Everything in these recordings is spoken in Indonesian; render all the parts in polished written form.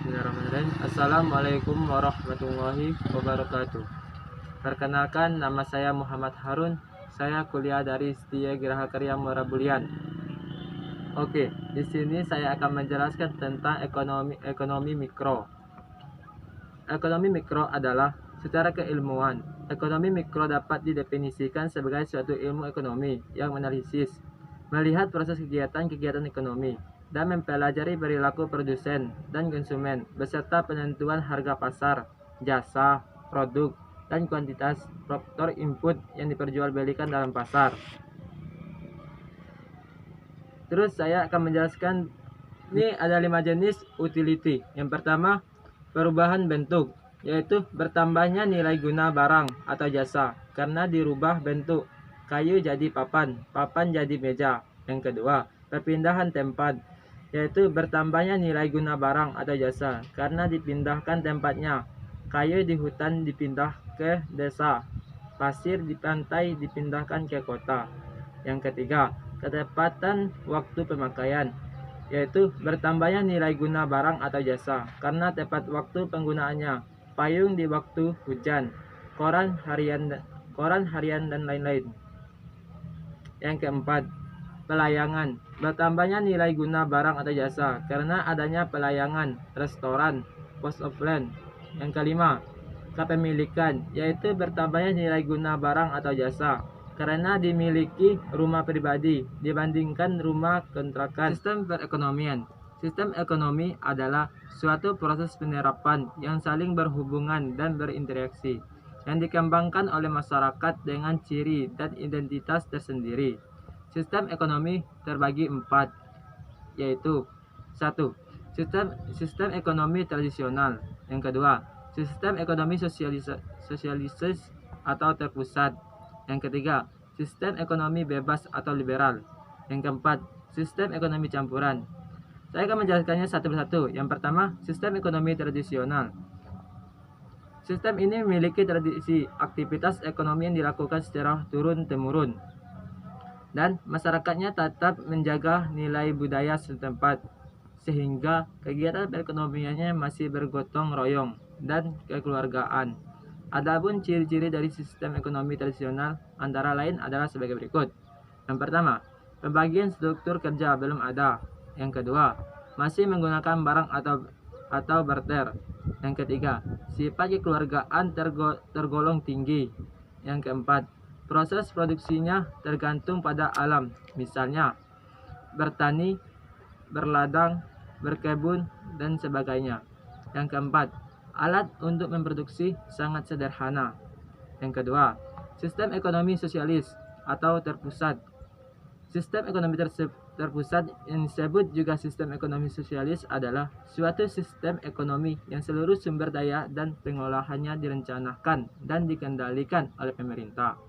Bismillahirrahmanirrahim. Assalamualaikum warahmatullahi wabarakatuh. Perkenalkan, nama saya Muhammad Harun. Saya kuliah dari Setia Geraha Karya Muara Bulian. Oke, di sini saya akan menjelaskan tentang ekonomi mikro. Ekonomi mikro adalah secara keilmuan. Ekonomi mikro dapat didefinisikan sebagai suatu ilmu ekonomi yang menganalisis, melihat proses kegiatan ekonomi, dan mempelajari perilaku produsen dan konsumen beserta penentuan harga pasar, jasa, produk, dan kuantitas faktor input yang diperjualbelikan dalam pasar. Terus saya akan menjelaskan, ini ada 5 jenis utility. Yang pertama, perubahan bentuk, yaitu bertambahnya nilai guna barang atau jasa karena dirubah bentuk. Kayu jadi papan, papan jadi meja. Yang kedua, perpindahan tempat, yaitu bertambahnya nilai guna barang atau jasa karena dipindahkan tempatnya. Kayu di hutan dipindah ke desa, pasir di pantai dipindahkan ke kota. Yang ketiga, ketepatan waktu pemakaian, yaitu bertambahnya nilai guna barang atau jasa karena tepat waktu penggunaannya. Payung di waktu hujan, koran harian dan lain-lain. Yang keempat, pelayangan, bertambahnya nilai guna barang atau jasa karena adanya pelayangan, restoran, post of land. Yang kelima, kepemilikan, yaitu bertambahnya nilai guna barang atau jasa karena dimiliki rumah pribadi dibandingkan rumah kontrakan. Sistem perekonomian. Sistem ekonomi adalah suatu proses penerapan yang saling berhubungan dan berinteraksi yang dikembangkan oleh masyarakat dengan ciri dan identitas tersendiri. Sistem ekonomi terbagi 4, yaitu 1. Sistem ekonomi tradisional. Yang kedua, sistem ekonomi sosialis atau terpusat. Yang ketiga, sistem ekonomi bebas atau liberal. Yang keempat, sistem ekonomi campuran. Saya akan menjelaskannya satu persatu. Yang pertama, sistem ekonomi tradisional. Sistem ini memiliki tradisi aktivitas ekonomi yang dilakukan secara turun-temurun, dan masyarakatnya tetap menjaga nilai budaya setempat, sehingga kegiatan perekonomiannya masih bergotong royong dan kekeluargaan. Adapun ciri-ciri dari sistem ekonomi tradisional antara lain adalah sebagai berikut. Yang pertama, pembagian struktur kerja belum ada. Yang kedua, masih menggunakan barang atau barter. Yang ketiga, sifat kekeluargaan tergolong tinggi. Yang keempat, proses produksinya tergantung pada alam, misalnya bertani, berladang, berkebun, dan sebagainya. Yang keempat, alat untuk memproduksi sangat sederhana. Yang kedua, sistem ekonomi sosialis atau terpusat. Sistem ekonomi terpusat yang disebut juga sistem ekonomi sosialis adalah suatu sistem ekonomi yang seluruh sumber daya dan pengolahannya direncanakan dan dikendalikan oleh pemerintah.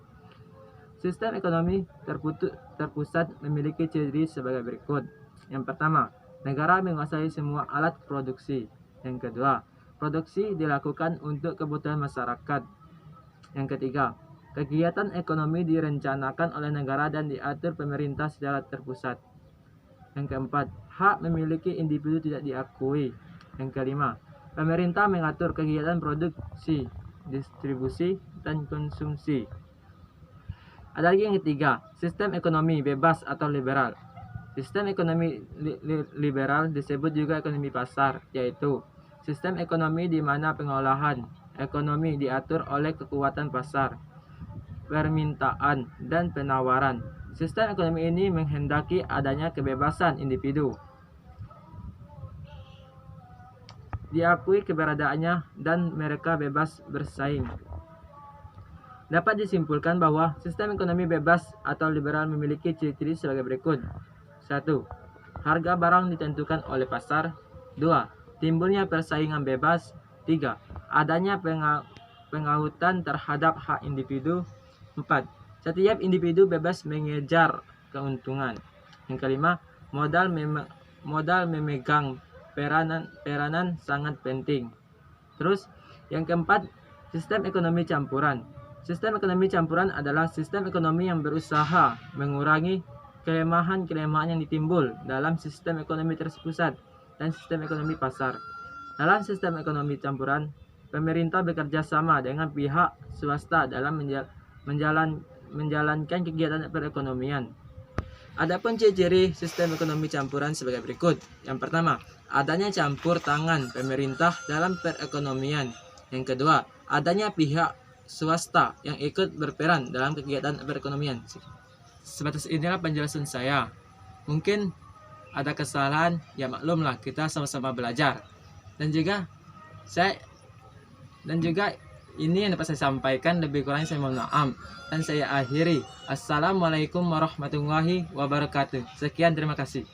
Sistem ekonomi terpusat memiliki ciri sebagai berikut. Yang pertama, negara menguasai semua alat produksi. Yang kedua, produksi dilakukan untuk kebutuhan masyarakat. Yang ketiga, kegiatan ekonomi direncanakan oleh negara dan diatur pemerintah secara terpusat. Yang keempat, hak memiliki individu tidak diakui. Yang kelima, pemerintah mengatur kegiatan produksi, distribusi, dan konsumsi. Ada lagi yang ketiga, sistem ekonomi bebas atau liberal. Sistem ekonomi liberal disebut juga ekonomi pasar, yaitu sistem ekonomi di mana pengolahan ekonomi diatur oleh kekuatan pasar, permintaan, dan penawaran. Sistem ekonomi ini menghendaki adanya kebebasan individu, diakui keberadaannya, dan mereka bebas bersaing. Dapat disimpulkan bahwa sistem ekonomi bebas atau liberal memiliki ciri-ciri sebagai berikut. 1. Harga barang ditentukan oleh pasar. 2. Timbulnya persaingan bebas. 3. Adanya pengautan terhadap hak individu. 4. Setiap individu bebas mengejar keuntungan. Yang kelima, modal memegang peranan sangat penting. Terus, yang keempat, sistem ekonomi campuran. Sistem ekonomi campuran adalah sistem ekonomi yang berusaha mengurangi kelemahan-kelemahan yang ditimbul dalam sistem ekonomi terpusat dan sistem ekonomi pasar. Dalam sistem ekonomi campuran, pemerintah bekerja sama dengan pihak swasta dalam menjalankan kegiatan perekonomian. Adapun ciri-ciri sistem ekonomi campuran sebagai berikut. Yang pertama, adanya campur tangan pemerintah dalam perekonomian. Yang kedua, adanya pihak swasta yang ikut berperan dalam kegiatan perekonomian. Sebatas inilah penjelasan saya. Mungkin ada kesalahan, ya maklumlah, kita sama-sama belajar. Dan juga ini yang dapat saya sampaikan, lebih kurangnya saya mohon maaf. Dan saya akhiri. Assalamualaikum warahmatullahi wabarakatuh. Sekian, terima kasih.